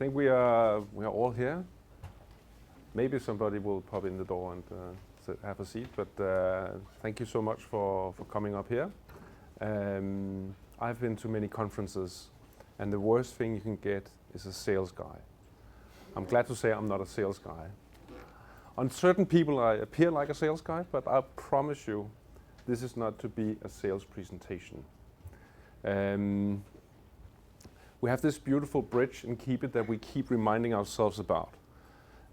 think we are all here. Maybe somebody will pop in the door and have a seat, but thank you so much for coming up here. I've been to many conferences, and the worst thing you can get is a sales guy. I'm glad to say I'm not a sales guy. On certain people I appear like a sales guy, but I promise you this is not to be a sales presentation. We have this beautiful bridge in KEEPIT that we keep reminding ourselves about,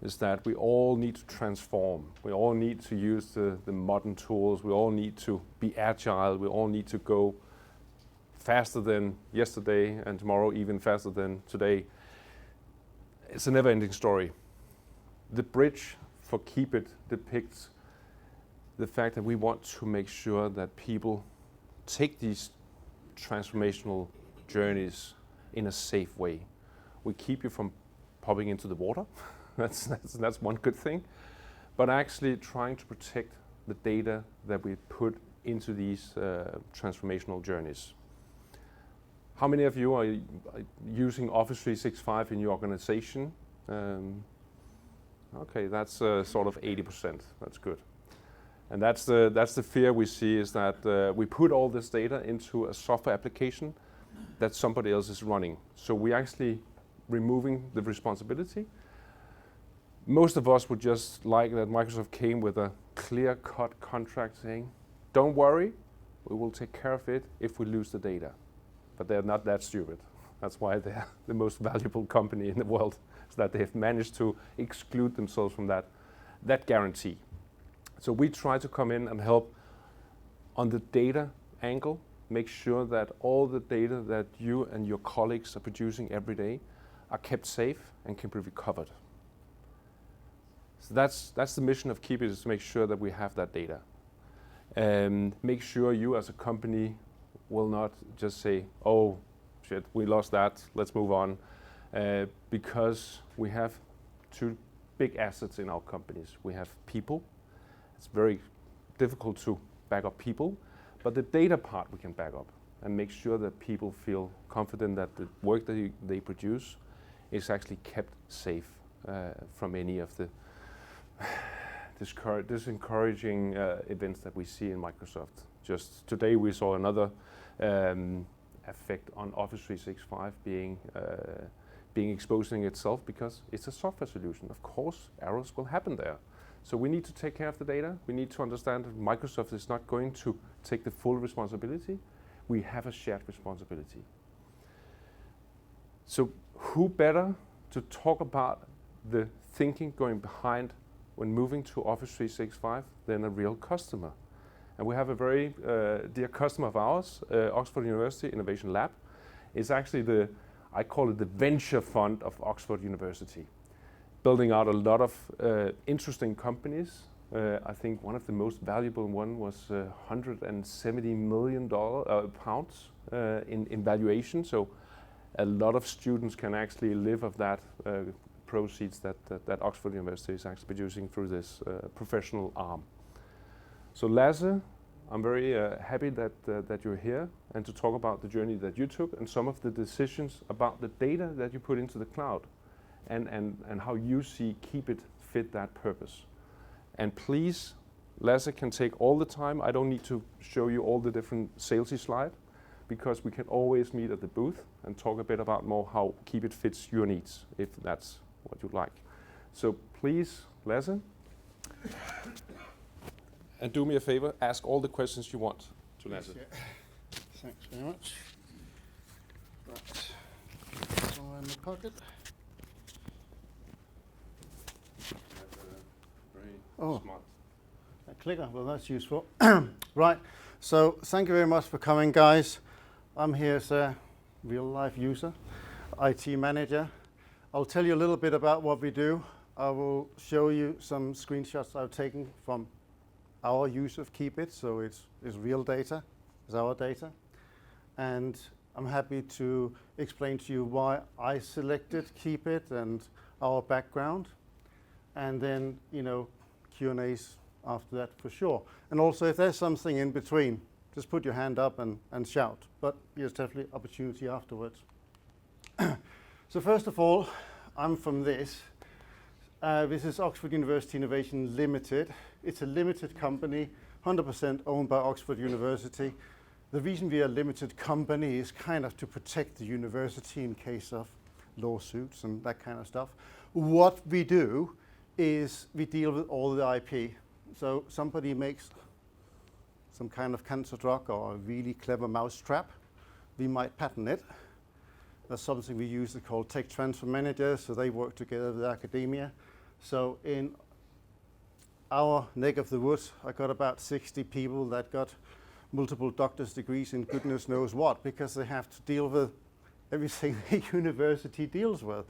is that we all need to transform. We all need to use the modern tools. We all need to be agile. We all need to go faster than yesterday and tomorrow even faster than today. It's a never-ending story. The bridge for KEEPIT depicts the fact that we want to make sure that people take these transformational journeys in a safe way. We keep you from popping into the water. That's one good thing. But actually trying to protect the data that we put into these transformational journeys. How many of you are using Office 365 in your organization? Okay, that's sort of 80%. That's good. And that's the fear we see, is that we put all this data into a software application that somebody else is running. So we're actually removing the responsibility. Most of us would just like that Microsoft came with a clear-cut contract saying, don't worry, we will take care of it if we lose the data. But they're not that stupid. That's why they're the most valuable company in the world, is that they've managed to exclude themselves from that guarantee. So we try to come in and help on the data angle, make sure that all the data that you and your colleagues are producing every day are kept safe and can be recovered. So that's the mission of KEEPIT, is to make sure that we have that data. And make sure you as a company will not just say, oh shit, we lost that, let's move on. Because we have two big assets in our companies. We have people. It's very difficult to back up people, but the data part we can back up and make sure that people feel confident that the work that they produce is actually kept safe from any of the discouraging events that we see in Microsoft. Just today we saw another effect on Office 365 being exposing itself because it's a software solution. Of course, errors will happen there. So we need to take care of the data. We need to understand that Microsoft is not going to take the full responsibility. We have a shared responsibility. So who better to talk about the thinking going behind when moving to Office 365 than a real customer? And we have a very dear customer of ours, Oxford University Innovation Lab. It's actually I call it the venture fund of Oxford University, building out a lot of interesting companies. I think one of the most valuable one was $170 million pounds in valuation. So a lot of students can actually live of that proceeds that Oxford University is actually producing through this professional arm. So Lasse, I'm very happy that you're here and to talk about the journey that you took and some of the decisions about the data that you put into the cloud and how you see KEEPIT fit that purpose. And please, Lasse can take all the time. I don't need to show you all the different salesy slides because we can always meet at the booth and talk a bit about more how KEEPIT fits your needs, if that's what you'd like. So please, Lasse. And do me a favor, ask all the questions you want to Lasse. Thanks very much. Right, it's all in the pocket. Very smart. A clicker, well that's useful. Right, so thank you very much for coming, guys. I'm here as a real-life user, IT manager. I'll tell you a little bit about what we do. I will show you some screenshots I've taken from our use of KEEPIT, so it's real data, it's our data. And I'm happy to explain to you why I selected KEEPIT and our background. And then, Q&As after that for sure. And also if there's something in between, just put your hand up and shout. But there's definitely opportunity afterwards. So first of all, I'm from this. This is Oxford University Innovation Limited. It's a limited company, 100% owned by Oxford University. The reason we are a limited company is kind of to protect the university in case of lawsuits and that kind of stuff. What we do is we deal with all the IP. So somebody makes some kind of cancer drug or a really clever mousetrap, we might patent it. That's something we use called tech transfer managers, so they work together with academia. So in our neck of the woods, I got about 60 people that got multiple doctor's degrees in goodness knows what, because they have to deal with everything the university deals with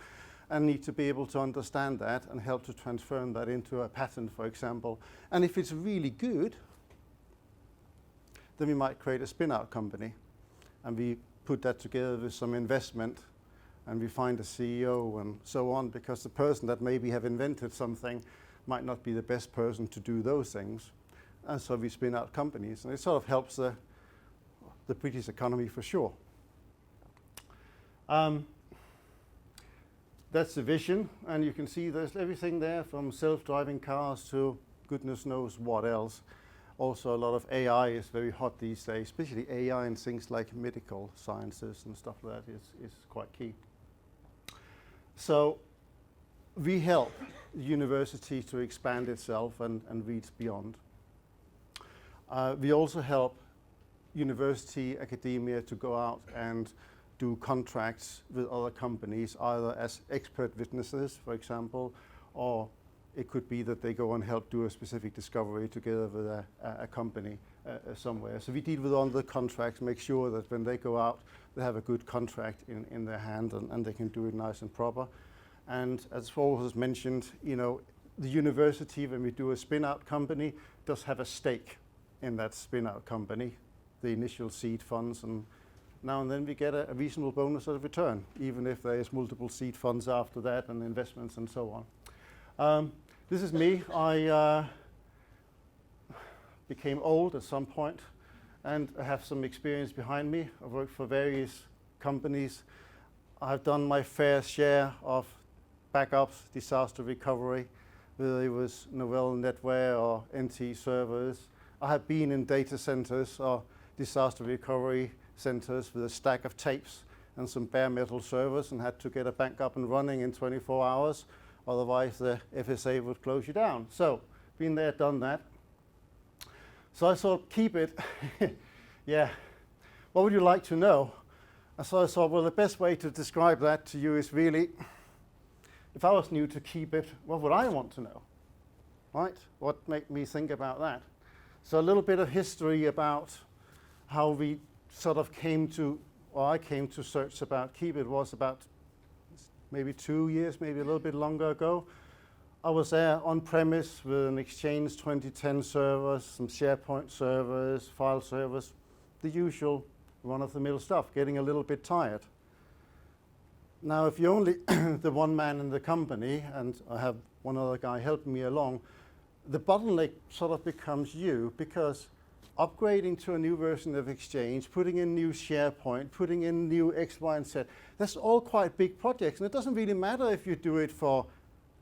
and need to be able to understand that and help to transform that into a patent, for example. And if it's really good, then we might create a spin-out company, and we put that together with some investment, and we find a CEO and so on, because the person that maybe have invented something might not be the best person to do those things. And so we spin out companies, and it sort of helps the British economy for sure. That's the vision, and you can see there's everything there from self-driving cars to goodness knows what else. Also, a lot of AI is very hot these days, especially AI and things like medical sciences and stuff like that is quite key. So we help the university to expand itself and reach beyond. We also help university academia to go out and do contracts with other companies, either as expert witnesses, for example, or it could be that they go and help do a specific discovery together with a company somewhere. So we deal with all the contracts, make sure that when they go out, they have a good contract in their hand, and they can do it nice and proper. And as Paul has mentioned, you know, the university, when we do a spin-out company, does have a stake in that spin-out company, the initial seed funds, and now and then we get a reasonable bonus of return, even if there is multiple seed funds after that and investments and so on. This is me. I became old at some point, and I have some experience behind me. I've worked for various companies. I've done my fair share of backups, disaster recovery, whether it was Novell NetWare or NT servers. I have been in data centers or disaster recovery centers with a stack of tapes and some bare metal servers, and had to get a bank up and running in 24 hours. Otherwise, the FSA would close you down. So, been there, done that. So I thought, KEEPIT, yeah, what would you like to know? And so I thought, well, the best way to describe that to you is really, if I was new to KEEPIT, what would I want to know, right? What made me think about that? So a little bit of history about how we sort of came to, or I came to search about KEEPIT was about maybe 2 years, maybe a little bit longer ago. I was there on premise with an Exchange 2010 servers, some SharePoint servers, file servers, the usual run-of-the-mill stuff, getting a little bit tired. Now, if you're only the one man in the company, and I have one other guy helping me along, the bottleneck sort of becomes you, because upgrading to a new version of Exchange, putting in new SharePoint, putting in new X, Y, and Z, that's all quite big projects. And it doesn't really matter if you do it for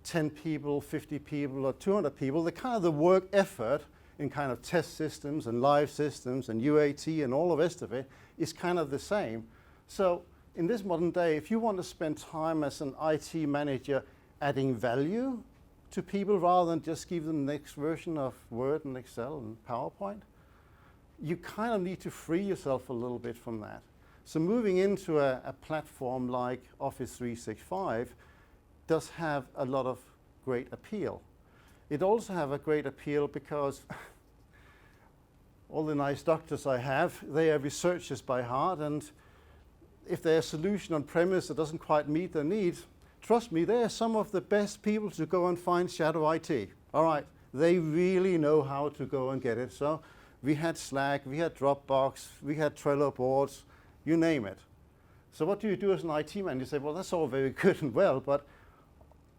10 people, 50 people, or 200 people. The kind of the work effort in kind of test systems and live systems and UAT and all the rest of it is kind of the same. So in this modern day, if you want to spend time as an IT manager adding value to people rather than just give them the next version of Word and Excel and PowerPoint, you kind of need to free yourself a little bit from that. So moving into a platform like Office 365 does have a lot of great appeal. It also have a great appeal because all the nice doctors I have, they are researchers by heart, and if their solution on premise that doesn't quite meet their needs, trust me, they are some of the best people to go and find shadow IT. All right, they really know how to go and get it. So we had Slack, we had Dropbox, we had Trello boards, you name it. So what do you do as an IT man? You say, well, that's all very good and well, but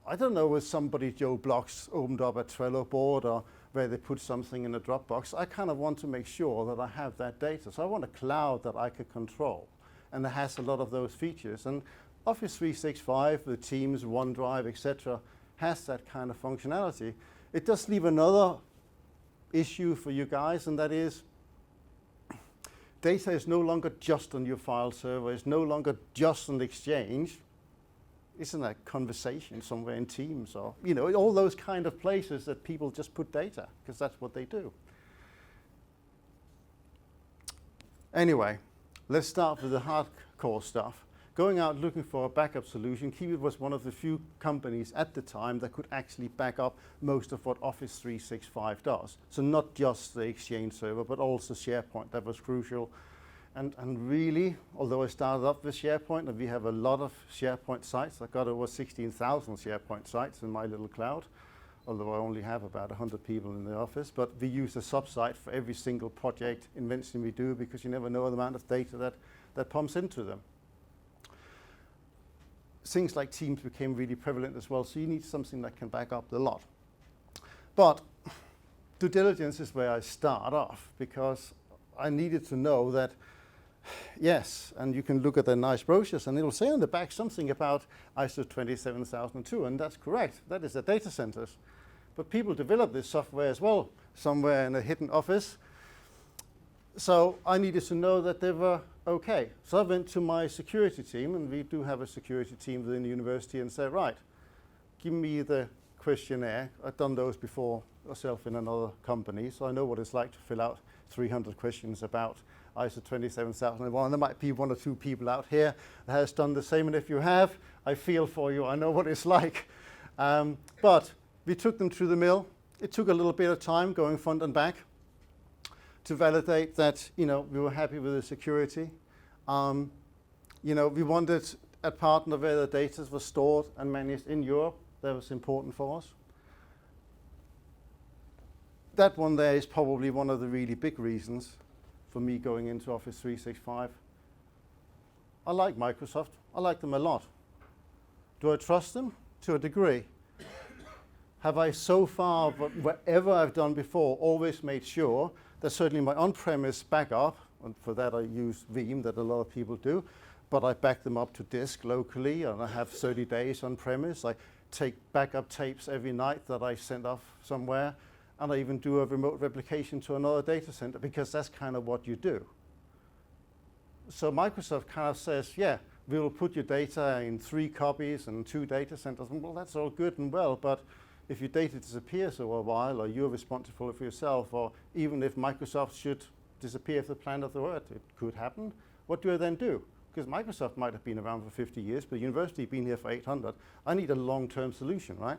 I don't know if somebody, Joe Blocks, opened up a Trello board or where they put something in a Dropbox. I kind of want to make sure that I have that data. So I want a cloud that I could control, and that has a lot of those features. And Office 365, the Teams, OneDrive, etc., has that kind of functionality. It does leave another issue for you guys, and that is data is no longer just on your file server, it's no longer just on Exchange. It's in a conversation somewhere in Teams, or all those kind of places that people just put data, because that's what they do. Anyway, let's start with the hardcore stuff. Going out looking for a backup solution, KEEPIT was one of the few companies at the time that could actually back up most of what Office 365 does. So not just the Exchange server, but also SharePoint. That was crucial. And really, although I started up with SharePoint, and we have a lot of SharePoint sites, I've got over 16,000 SharePoint sites in my little cloud, although I only have about 100 people in the office. But we use a sub-site for every single project invention we do, because you never know the amount of data that pumps into them. Things like Teams became really prevalent as well, so you need something that can back up the lot. But due diligence is where I start off, because I needed to know that, yes, and you can look at the nice brochures and it'll say on the back something about ISO 27002, and that's correct, that is the data centers. But people develop this software as well, somewhere in a hidden office. So I needed to know that they were okay. So I went to my security team, and we do have a security team within the university, and said, right, give me the questionnaire. I've done those before myself in another company, so I know what it's like to fill out 300 questions about ISO 27001. There might be one or two people out here that has done the same, and if you have, I feel for you. I know what it's like. But we took them through the mill. It took a little bit of time going front and back to validate that we were happy with the security. We wanted a partner where the data was stored and managed in Europe. That was important for us. That one there is probably one of the really big reasons for me going into Office 365. I like Microsoft. I like them a lot. Do I trust them? To a degree. Have I so far, whatever I've done before, always made sure that certainly my on-premise backup, and for that I use Veeam, that a lot of people do, but I back them up to disk locally, and I have 30 days on-premise. I take backup tapes every night that I send off somewhere, and I even do a remote replication to another data center, because that's kind of what you do. So Microsoft kind of says, yeah, we will put your data in 3 copies and 2 data centers. And well, that's all good and well, but if your data disappears for a while, or you're responsible for yourself, or even if Microsoft should disappear off the planet of the earth, it could happen, what do I then do? Because Microsoft might have been around for 50 years, but the university been here for 800. I need a long-term solution, right?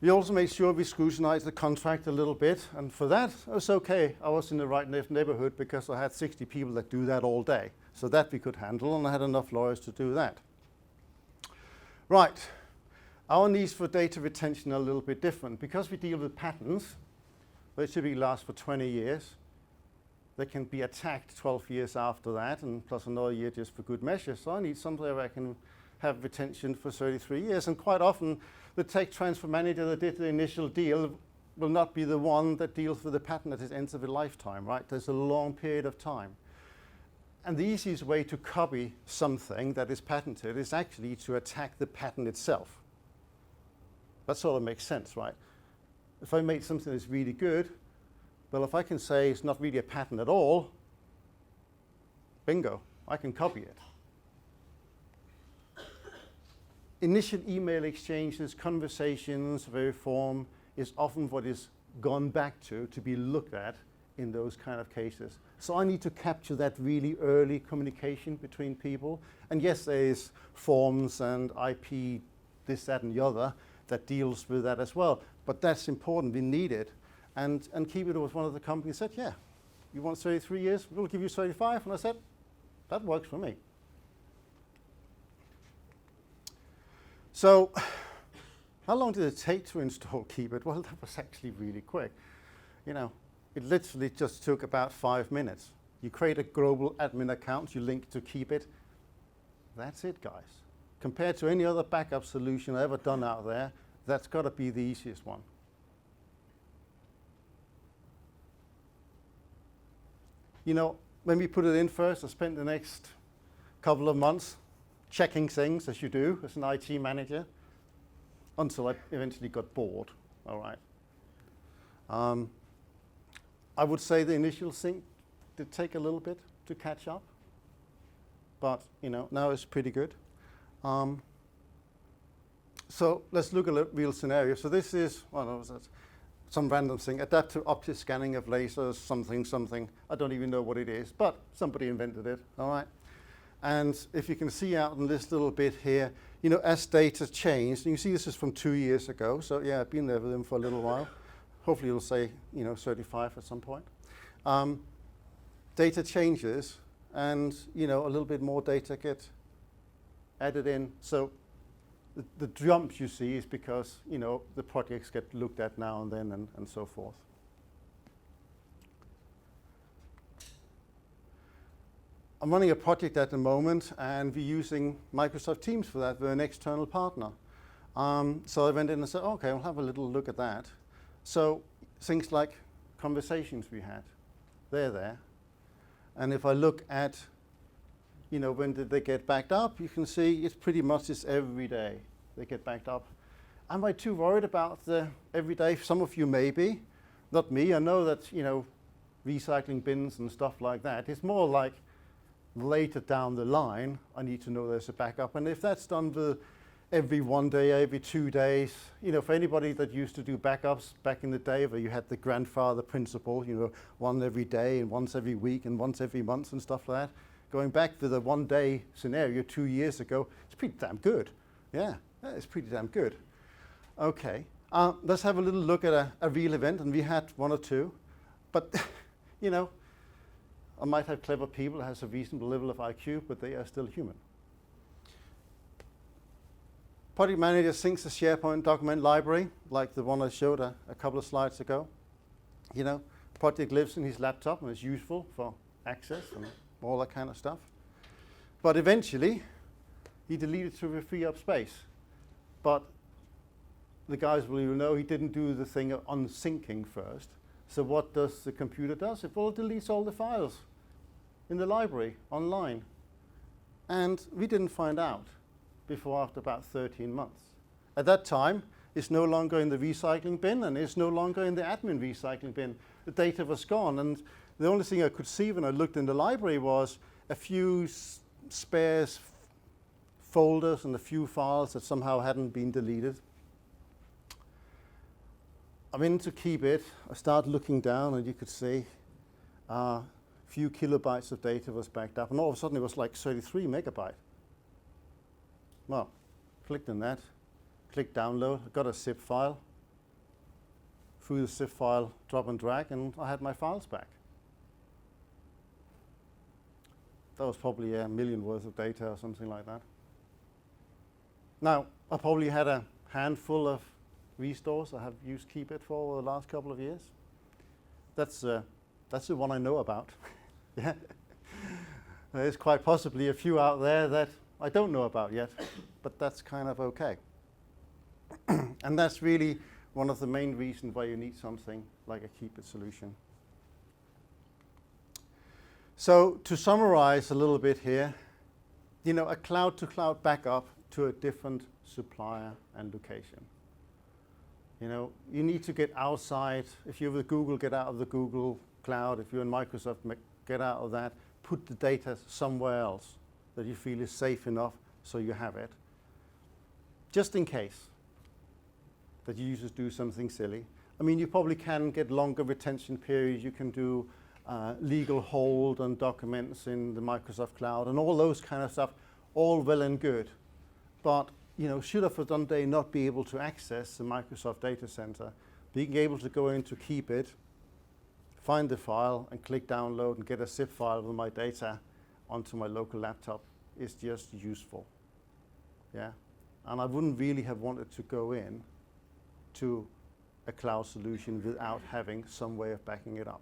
We also made sure we scrutinized the contract a little bit, and for that, it was okay. I was in the right neighborhood, because I had 60 people that do that all day. So that we could handle, and I had enough lawyers to do that. Right. Our needs for data retention are a little bit different. Because we deal with patents, they typically last for 20 years. They can be attacked 12 years after that, and plus another year just for good measure. So I need something where I can have retention for 33 years. And quite often, the tech transfer manager that did the initial deal will not be the one that deals with the patent at its end of the lifetime, right? There's a long period of time. And the easiest way to copy something that is patented is actually to attack the patent itself. That sort of makes sense, right? If I made something that's really good, well, if I can say it's not really a patent at all, bingo, I can copy it. Initial email exchanges, conversations, very form is often what is gone back to be looked at in those kind of cases. So I need to capture that really early communication between people. And yes, there is forms and IP, this, that, and the other, that deals with that as well. But that's important, we need it. And KEEPIT was one of the companies that said, yeah, you want 33 years, we'll give you 35. And I said, that works for me. So how long did it take to install KEEPIT? Well, that was actually really quick. It literally just took about 5 minutes. You create a global admin account, you link to KEEPIT. That's it, guys. Compared to any other backup solution I've ever done out there, that's got to be the easiest one. When we put it in first, I spent the next couple of months checking things, as you do as an IT manager, until I eventually got bored. All right. I would say the initial sync did take a little bit to catch up, but now it's pretty good. So let's look at a real scenario. So this is, some random thing, adaptive optic scanning of lasers, something. I don't even know what it is, but somebody invented it, all right? And if you can see out in this little bit here, as data changed, and you see this is from 2 years ago, so yeah, I've been there with them for a little while. Hopefully it'll say, 35 at some point. Data changes, and, a little bit more data gets added in. So the jumps you see is because, the projects get looked at now and then and so forth. I'm running a project at the moment, and we're using Microsoft Teams for that. We're an external partner. So I went in and said, okay, I'll have a little look at that. So things like conversations we had, they're there. And if I look at, when did they get backed up, you can see it's pretty much just every day they get backed up. Am I too worried about the every day? Some of you may be, not me. I know that, recycling bins and stuff like that. It's more like later down the line, I need to know there's a backup. And if that's done with every 1 day, every 2 days, for anybody that used to do backups back in the day where you had the grandfather principle, one every day and once every week and once every month and stuff like that, going back to the 1 day scenario 2 years ago, it's pretty damn good. Yeah, it's pretty damn good. Okay, let's have a little look at a real event, and we had 1 or 2, but I might have clever people that has a reasonable level of IQ, but they are still human. Project manager syncs the SharePoint document library, like the one I showed a couple of slides ago. Project lives in his laptop and is useful for access and all that kind of stuff. But eventually, he deleted to free up space. But the guys will know he didn't do the thing of unsyncing first. So what does the computer do? It deletes all the files in the library online. And we didn't find out before after about 13 months. At that time, it's no longer in the recycling bin, and it's no longer in the admin recycling bin. The data was gone, and the only thing I could see when I looked in the library was a few spares folders and a few files that somehow hadn't been deleted. I went to KEEPIT. I started looking down, and you could see a few kilobytes of data was backed up, and all of a sudden it was like 33 megabytes. Well, clicked on that, clicked download, I got a zip file. Through the zip file, drop and drag, and I had my files back. That was probably $1 million worth of data or something like that. Now, I probably had a handful of restores I have used KEEPIT for over the last couple of years. That's the one I know about. Yeah. There's quite possibly a few out there that I don't know about yet, but that's kind of okay. And that's really one of the main reasons why you need something like a KEEPIT solution. So to summarize a little bit here, a cloud-to-cloud backup to a different supplier and location. You need to get outside. If you're with Google, get out of the Google cloud. If you're in Microsoft, get out of that. Put the data somewhere else that you feel is safe enough so you have it. Just in case that users do something silly. I mean, you probably can get longer retention periods. You can do legal hold on documents in the Microsoft cloud and all those kind of stuff, all well and good. But should I for one day not be able to access the Microsoft data center, being able to go into KEEPIT, find the file and click download and get a zip file with my data onto my local laptop is just useful. Yeah, and I wouldn't really have wanted to go in to a cloud solution without having some way of backing it up.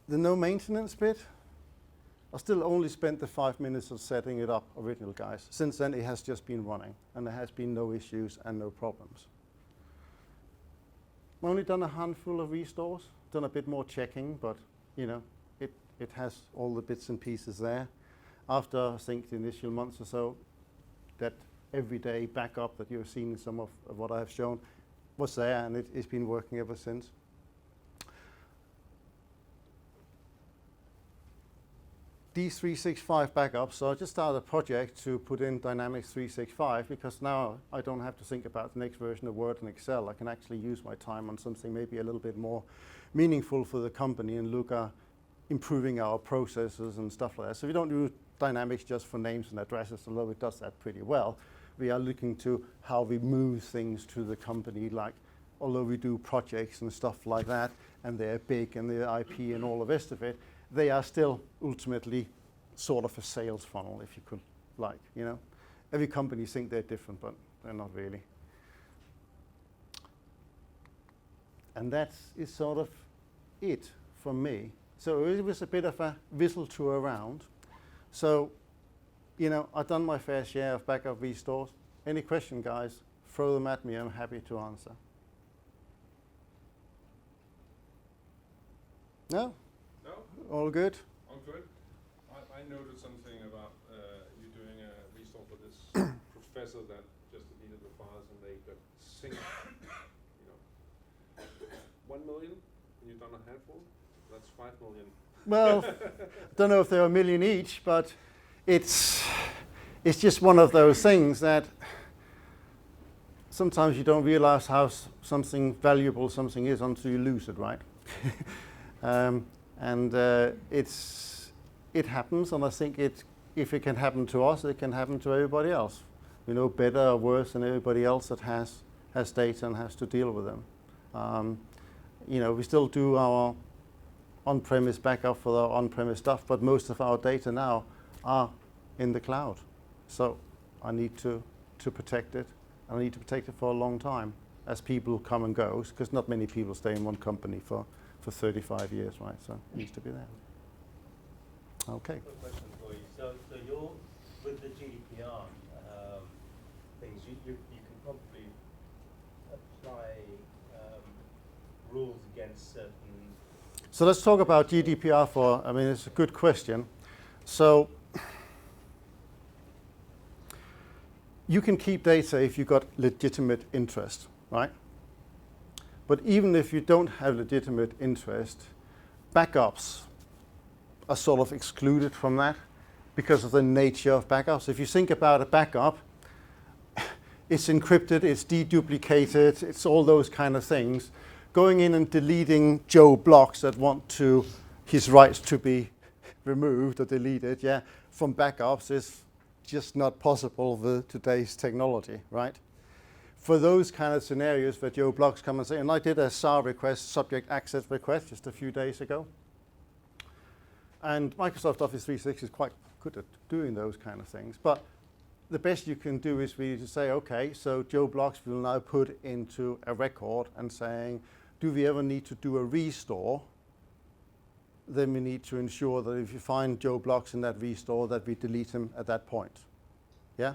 The no maintenance bit, I still only spent the 5 minutes of setting it up original, guys. Since then, it has just been running, and there has been no issues and no problems. I've only done a handful of restores done a bit more checking, but you know, it has all the bits and pieces there. After I think the initial months or so, that everyday backup that you've seen in some of what I've shown was there, and it's been working ever since. These 365 backups, so I just started a project to put in Dynamics 365 because now I don't have to think about the next version of Word and Excel. I can actually use my time on something maybe a little bit more meaningful for the company and look at improving our processes and stuff like that. So we don't do Dynamics just for names and addresses, although it does that pretty well. We are looking to how we move things to the company, like although we do projects and stuff like that, and they're big and they're IP and all the rest of it, they are still ultimately sort of a sales funnel, if you could like, you know. Every company think they're different, but they're not really. And that is sort of it from me. So it was a bit of a whistle tour around. So, you know, I've done my fair share of backup restores. Any question, guys, throw them at me. I'm happy to answer. No? No? All good? All good. I noted something about you doing a restore for this professor that just deleted the files and they got synced. You know, 1 million, and you've done a handful. That's 5 million. Well, I don't know if they're a million each, but it's just one of those things that sometimes you don't realize how something valuable something is until you lose it, right? It happens, and I think if it can happen to us, it can happen to everybody else. You know, better or worse than everybody else that has data and has to deal with them. You know, we still do our on-premise backup for our on-premise stuff, but most of our data now are in the cloud. So I need to protect it. I need to protect it for a long time as people come and go, because not many people stay in one company for 35 years, right? So it needs to be there. Okay. Quick question for you. So you're with the GDPR things. You can probably apply rules against certain. So let's talk about GDPR for. I mean, it's a good question. So you can keep data if you've got legitimate interest, right? But even if you don't have legitimate interest, backups are sort of excluded from that because of the nature of backups. If you think about a backup, it's encrypted, it's deduplicated, it's all those kind of things. Going in and deleting Joe blocks that want his rights to be removed or deleted, from backups is just not possible with today's technology, right? For those kind of scenarios where Joe blocks come and say, and I did a SAR request, subject access request, just a few days ago. And Microsoft Office 365 is quite good at doing those kind of things. But the best you can do is really to say, okay, so Joe blocks will now put into a record and saying, do we ever need to do a restore? Then we need to ensure that if you find Joe blocks in that restore, that we delete him at that point. Yeah?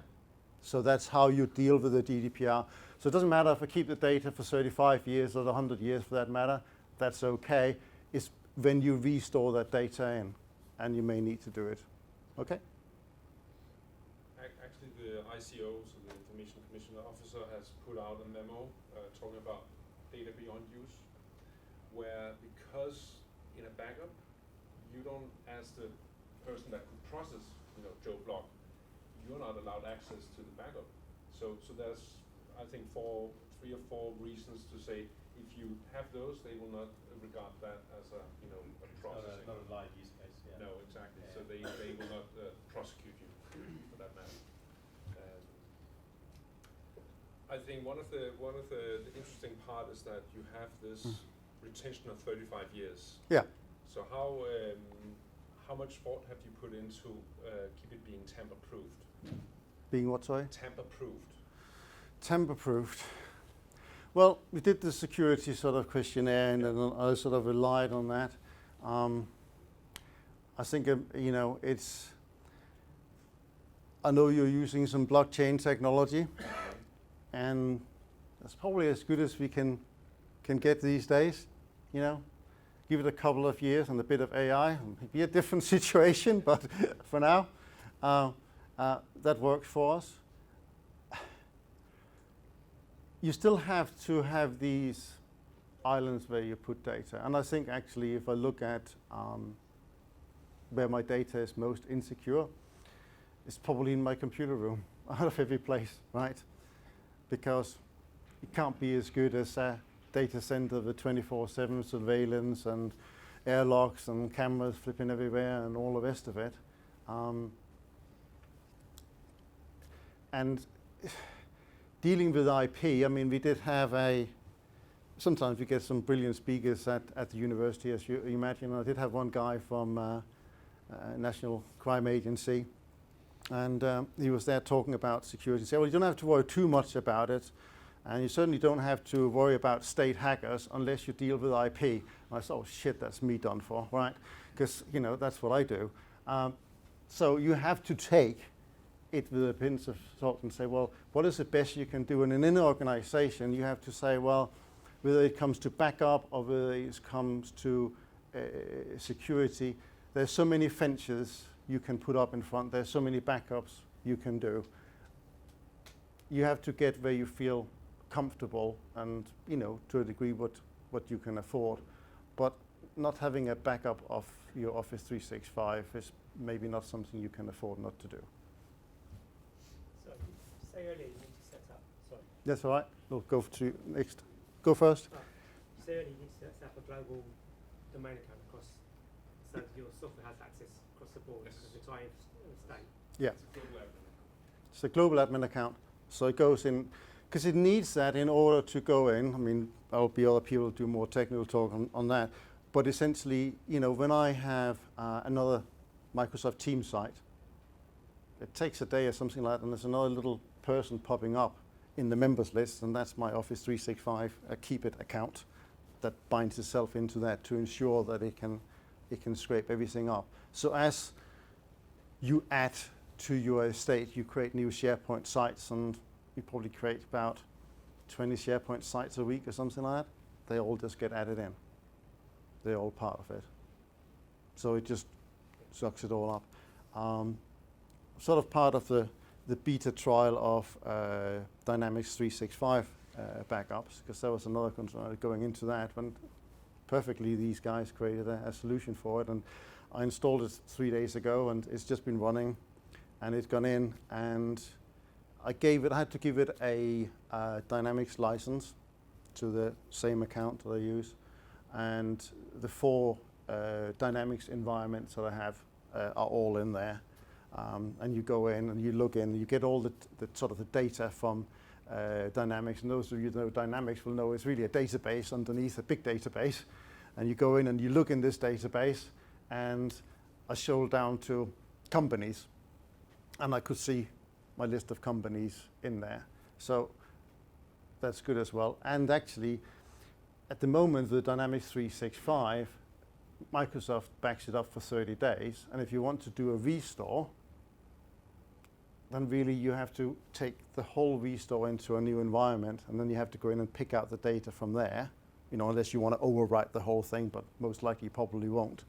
So that's how you deal with the GDPR. So it doesn't matter if I keep the data for 35 years or 100 years for that matter, that's okay. It's when you restore that data in, and you may need to do it. Okay? Actually, the ICO, so the Information Commissioner Officer, has put out a memo talking about data beyond use, where because in a backup, you don't, as the person that could process, Joe block, you're not allowed access to the backup. So there's, I think, 3 or 4 reasons to say if you have those, they will not regard that as a processing. Not a live use case. Yeah. No, exactly. Yeah. So they will not prosecute you for that matter. I think one of the interesting part is that you have this retention of 35 years. Yeah. So how much thought have you put into KEEPIT being tamper-proofed? Being what, sorry? Tamper-proofed. Tamper-proofed. Well, we did the security sort of questionnaire, and then I sort of relied on that. I think, it's. I know you're using some blockchain technology, and that's probably as good as we can get these days. Give it a couple of years and a bit of AI, it'd be a different situation, but for now, that works for us. You still have to have these islands where you put data. And I think actually if I look at where my data is most insecure, it's probably in my computer room, out of every place, right? Because it can't be as good as a data center with 24/7 surveillance and airlocks and cameras flipping everywhere and all the rest of it. And dealing with IP, I mean, we did have sometimes we get some brilliant speakers at the university, as you imagine. I did have one guy from National Crime Agency, and he was there talking about security. He said, well, you don't have to worry too much about it, and you certainly don't have to worry about state hackers unless you deal with IP. And I said, oh shit, that's me done for, right? Because, you know, that's what I do. So you have to take it with a pinch of salt and say, well, what is the best you can do? And in an organization, you have to say, well, whether it comes to backup or whether it comes to security, there's so many fences you can put up in front. There's so many backups you can do. You have to get where you feel comfortable and, you know, to a degree what you can afford. But not having a backup of your Office 365 is maybe not something you can afford not to do. So you say earlier you need to set up, sorry. That's all right. We'll go to next. Go first. You say earlier you need to set up a global domain account across, so that your software has access across the board because it's IF state. Yeah. It's a global admin account. It's a global admin account. So it goes in, because it needs that in order to go in. I mean, there'll be other people who do more technical talk on that. But essentially, you know, when I have another Microsoft Teams site, it takes a day or something like that, and there's another little person popping up in the members list, and that's my Office 365 KEEPIT account that binds itself into that to ensure that it can scrape everything up. So as you add to your estate, you create new SharePoint sites, and you probably create about 20 SharePoint sites a week or something like that. They all just get added in. They're all part of it. So it just sucks it all up. Sort of part of the beta trial of Dynamics 365 backups, because there was another concern going into that when perfectly these guys created a solution for it, and I installed it 3 days ago, and it's just been running, and it's gone in, and I had to give it a Dynamics license to the same account that I use, and the 4 Dynamics environments that I have are all in there. And you go in and you log in, and you get all the sort of the data from Dynamics. And those of you that know Dynamics will know it's really a database underneath a big database. And you go in and you look in this database, and I scrolled down to companies, and I could see my list of companies in there. So that's good as well. And actually, at the moment, the Dynamics 365, Microsoft backs it up for 30 days. And if you want to do a restore, then really you have to take the whole restore into a new environment, and then you have to go in and pick out the data from there, you know, unless you want to overwrite the whole thing, but most likely you probably won't.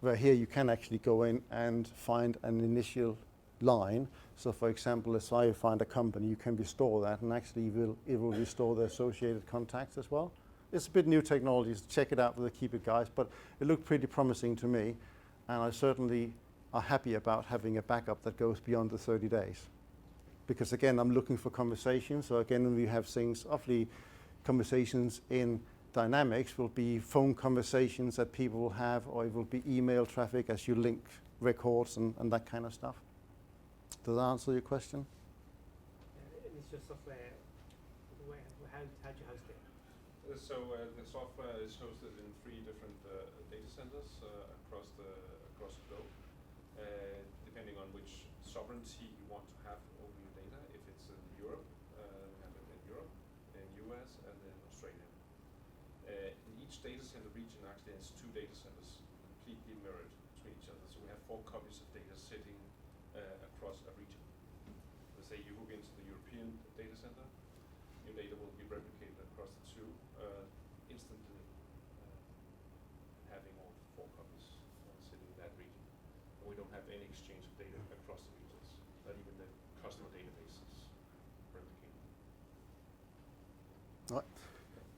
Where here you can actually go in and find an initial line. So for example, if I find a company, you can restore that, and actually it will restore the associated contacts as well. It's a bit new technology, so check it out with the KEEPIT guys, but it looked pretty promising to me, and I certainly are happy about having a backup that goes beyond the 30 days. Because again, I'm looking for conversations, so again, when we have things, obviously conversations in Dynamics will be phone conversations that people will have, or it will be email traffic as you link records and that kind of stuff. Does that answer your question? And is your software, how do you host it? So the software is hosted in 3 different data centers across the globe, depending on which sovereignty you want to have over your data. If it's in Europe, we have it in Europe, in US, and in Australia. In each data center region actually has 2 data centers completely mirrored to each other. So we have 4 copies of data sitting across a region. Let's say you hook into the European data center, your data will be replicated across the 2 instantly. have any exchange of data across the regions, not even the customer databases replicated. Right.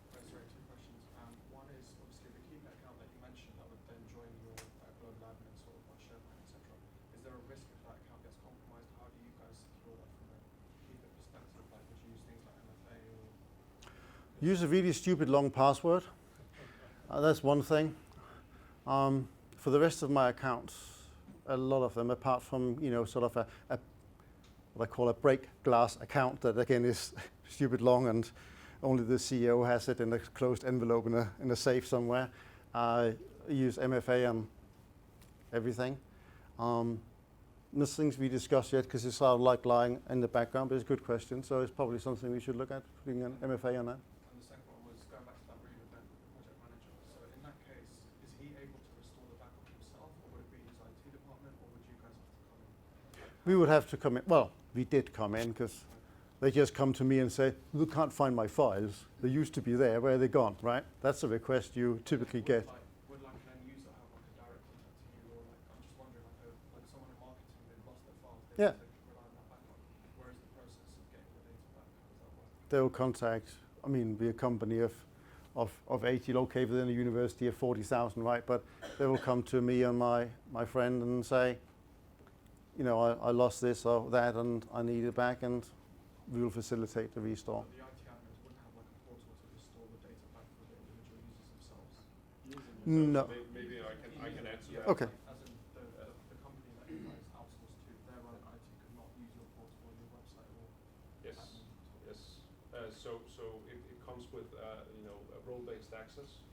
Sorry, two questions. One is obviously the KEEPIT account that you mentioned that would then join your global admin sort of like SharePoint, etc. Is there a risk if that account gets compromised? How do you guys secure that from a KEEPIT perspective? Like, would you use things like MFA or? Use a really stupid long password. That's one thing. For the rest of my accounts, a lot of them, apart from sort of a what I call a break glass account that again is stupid long and only the CEO has it in a closed envelope in a safe somewhere. I use MFA on everything. There's things we discussed yet because it's sort of like lying in the background, but it's a good question. So it's probably something we should look at, putting an MFA on that. And the second one was going back to that brief event with the project manager. So in that case, is he able to restore the backup himself, or would it be his IT department, or would you guys have to come in? We would have to come in. Well, we did come in because they just come to me and say, "We can't find my files. They used to be there. Where are they gone?" Right? That's a request you typically get. Would like an end user have like a direct contact to you, or like I'm just wondering like someone in marketing, they've lost their files, they Yeah. rely on that backup. Where is the process of getting the data back? How does that work? They'll contact. I mean, we're a company of 80 located within a university of 40,000, right? But they will come to me and my friend and say, I lost this or that and I need it back, and we will facilitate the restore. The IT admins wouldn't have like a portal to restore the data back for the individual users themselves. No. Maybe I can add to that. Okay. As in the company that you guys outsource to, their own IT could not use your portal or your website or Yes. admin. Yes. So it comes with a role-based access.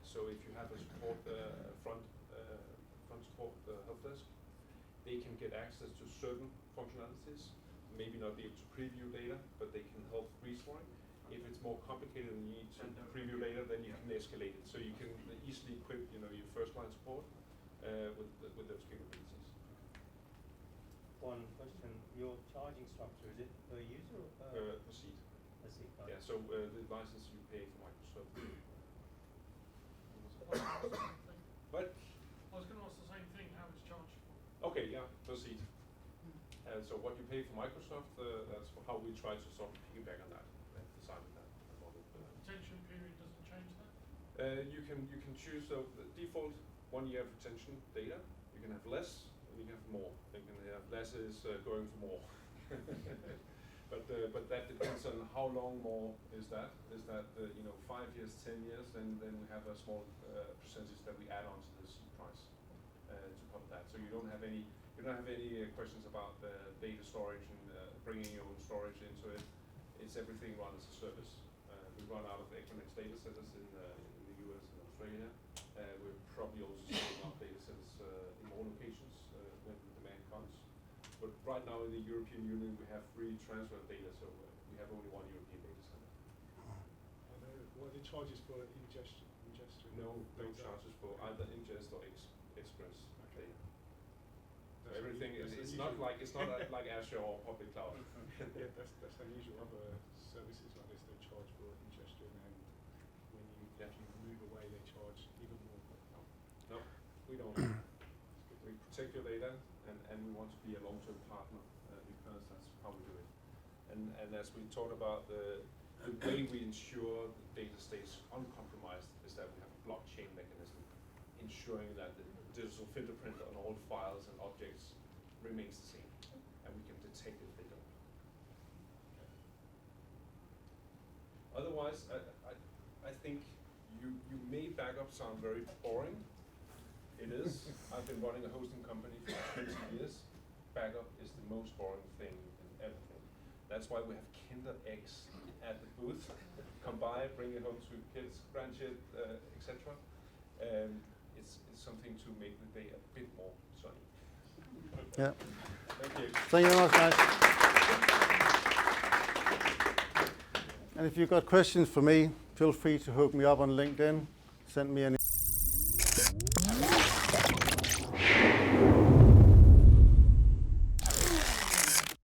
So if you have a support front support help desk, they can get access to certain functionalities. Maybe not be able to preview data, but they can help restoring. If it's more complicated and you need to preview data, then you can escalate it. So you can easily equip your first line support with those capabilities. One question, your charging structure, is it per user or Per seat. per seat? Yeah, so the license you pay for Microsoft. What? I was going to ask the same thing, how it's charged for. Okay, yeah, per seat. So what you pay for Microsoft, that's how we try to sort of piggyback on that, design that model. Retention period doesn't change that? You can choose the default 1 year of retention data. You can have less, and you can have more. You can have less is going for more. But that depends on how long more is that. Is that 5 years, 10 years? Then we have a small percentage that we add on to the seat price to cover that. So you don't have any questions about the data storage and bringing your own storage into it. It's everything run as a service. We run out of Equinix data centers in the US and Australia. We're probably also setting up data centers in more locations when the demand comes. But right now in the European Union, we have free transfer of data, so we have only one European data center. What are the charges for ingestion? No charges for either ingest or express data. So everything it's not like Azure or public cloud. Yeah, that's unusual. Other services like this, they charge for ingestion, and when if you move away, they charge even more. No, we don't. We protect your data, and we want to be a long-term partner because that's how we do it. And as we talked about, the way we ensure the data stays uncompromised is that we have a blockchain mechanism ensuring that the digital fingerprint on all files and objects remains the same, and we can detect if they don't. Otherwise, I think you made backup sound very boring. It is. I've been running a hosting company for 20 years. Backup is the most boring thing in everything. That's why we have Kinder Eggs at the booth. Come by, bring it home to kids, grandkids, etc. It's something to make the day a bit more sunny. Yeah. Thank you. Thank you very much, guys. And if you've got questions for me, feel free to hook me up on LinkedIn. Send me an